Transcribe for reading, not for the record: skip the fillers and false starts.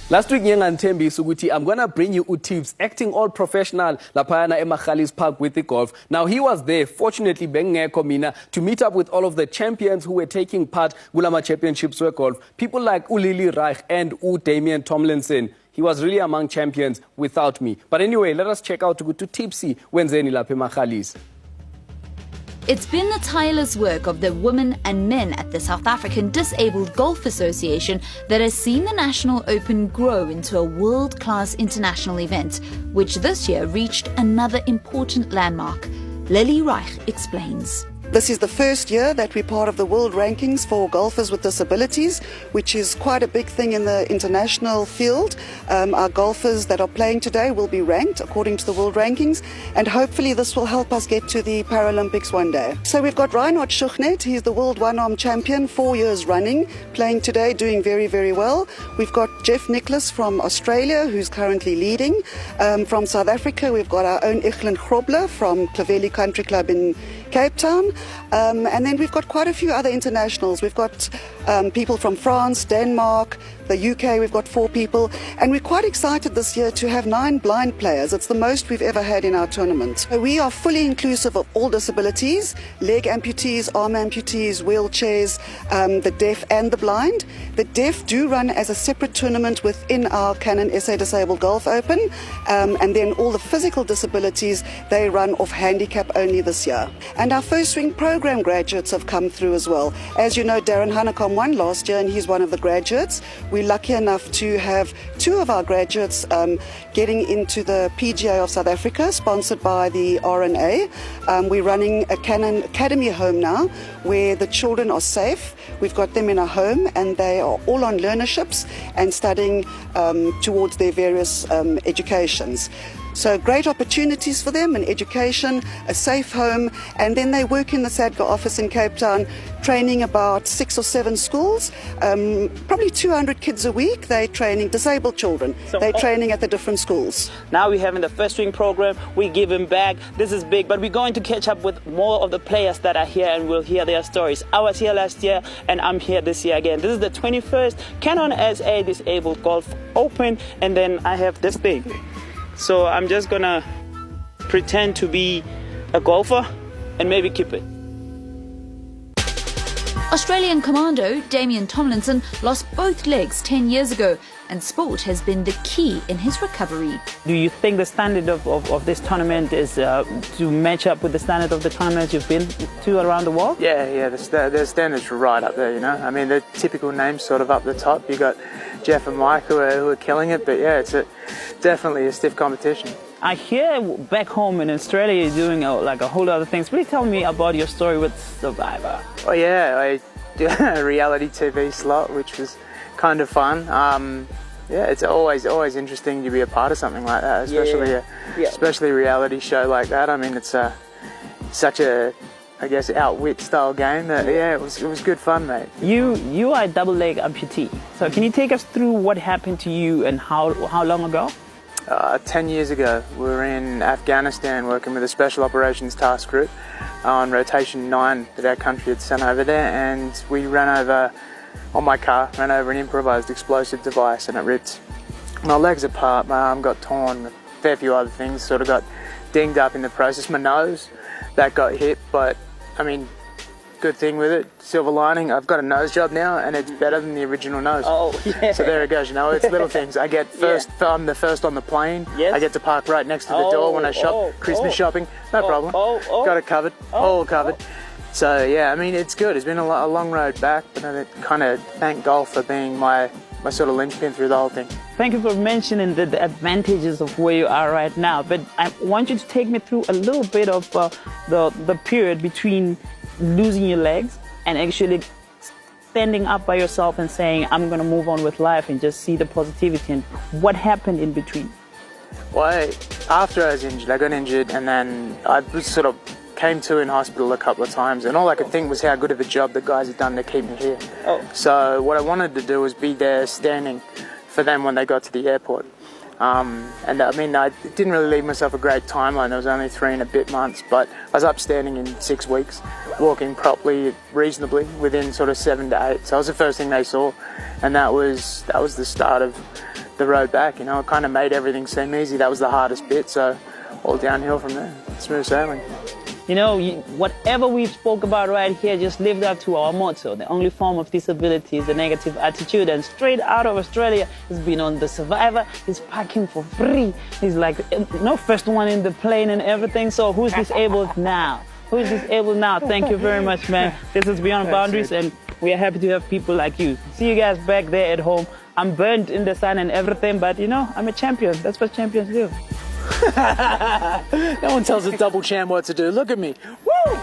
Last week, Nyengantembi Suguti, I'm going to bring you tips, acting all professional, Lapayana Emakhali's Park with the golf. Now, he was there, fortunately, Bengeko Mina, to meet up with all of the champions who were taking part Gulama Championships were golf. People like Ulili Reich and Damian Tomlinson. He was really among champions without me. But anyway, let us check out to Tipsy Wenzeni Lape Makhalis. It's been the tireless work of the women and men at the South African Disabled Golf Association that has seen the National Open grow into a world-class international event, which this year reached another important landmark. Lily Reich explains. This is the first year that we're part of the world rankings for golfers with disabilities, which is quite a big thing in the international field. Our golfers that are playing today will be ranked according to the world rankings, and hopefully this will help us get to the Paralympics one day. So we've got Reinhard Schuchnet, he's the world one-arm champion 4 years running, playing today, doing very, very well. We've got Jeff Nicholas from Australia, who's currently leading. From South Africa, we've got our own Echelin Grobler from Claveli Country Club in Cape Town. And then we've got quite a few other internationals. We've got people from France, Denmark, the UK, we've got 4 people. And we're quite excited this year to have 9 blind players. It's the most we've ever had in our tournament. So we are fully inclusive of all disabilities, leg amputees, arm amputees, wheelchairs, the deaf and the blind. The deaf do run as a separate tournament within our Canon SA Disabled Golf Open. And then all the physical disabilities, they run off handicap only this year. And our first swing program graduates have come through as well. As you know, Darren Hanekom won last year and he's one of the graduates. We're lucky enough to have 2 of our graduates getting into the PGA of South Africa, sponsored by the RNA. We're running a Canon Academy home now, where the children are safe. We've got them in a home and they are all on learnerships and studying towards their various educations. So great opportunities for them, an education, a safe home, and then they work in the SADGA office in Cape Town, training about 6 or 7 schools, probably 200 kids a week. They're training disabled children. They're training at the different schools. Now we're having the first swing program, we give them back. This is big, but we're going to catch up with more of the players that are here and we'll hear their stories. I was here last year and I'm here this year again. This is the 21st Canon SA Disabled Golf Open, and then I have this thing. So I'm just gonna pretend to be a golfer and maybe keep it. Australian commando Damian Tomlinson lost both legs 10 years ago, and sport has been the key in his recovery. Do you think the standard of this tournament is to match up with the standard of the tournaments you've been to around the world? Yeah, the standards are right up there, you know. I mean, the typical names sort of up the top. You got Jeff and Mike who are killing it, but yeah, it's definitely a stiff competition. I hear back home in Australia you're doing like a whole lot of things. Please tell me about your story with Survivor. Oh yeah, I did a reality TV slot, which was kind of fun. Yeah, it's always interesting to be a part of something like that, especially a reality show like that. I mean, it's such a, I guess, outwit style game that it was good fun, mate. You are a double leg amputee. So can you take us through what happened to you and how long ago? 10 years ago, we were in Afghanistan working with a Special Operations Task Group on rotation 9 that our country had sent over there, and we ran over an improvised explosive device and it ripped my legs apart, my arm got torn, a fair few other things, sort of got dinged up in the process. My nose, that got hit, but I mean, good thing with it, silver lining, I've got a nose job now and it's better than the original nose. Oh, yeah. So there it goes, you know, it's little things. I get first, I'm the first on the plane. Yes. I get to park right next to the door when I shop, Christmas shopping, no problem. Got it covered, all covered. So yeah, I mean, it's good. It's been a long road back, but I kind of thank golf for being my sort of linchpin through the whole thing. Thank you for mentioning the advantages of where you are right now, but I want you to take me through a little bit of the period between losing your legs and actually standing up by yourself and saying, I'm going to move on with life and just see the positivity, and what happened in between? Well, after I was injured, I got injured and then I sort of came to in hospital a couple of times, and all I could think was how good of a job the guys had done to keep me here. So what I wanted to do was be there standing for them when they got to the airport. And I mean, I didn't really leave myself a great timeline. There was only 3 and a bit months, but I was up standing in 6 weeks, walking properly, reasonably, within sort of 7 to 8. So that was the first thing they saw, and that was the start of the road back. You know, it kind of made everything seem easy. That was the hardest bit, so all downhill from there. Smooth sailing. You know, whatever we spoke about right here, just lived up to our motto. The only form of disability is the negative attitude. And straight out of Australia, he's been on the Survivor. He's parking for free. He's like, first one in the plane and everything. So who's disabled now? Who's disabled now? Thank you very much, man. This is Beyond Boundaries, and we are happy to have people like you. See you guys back there at home. I'm burnt in the sun and everything, but you know, I'm a champion. That's what champions do. No one tells a double champ what to do. Look at me. Woo!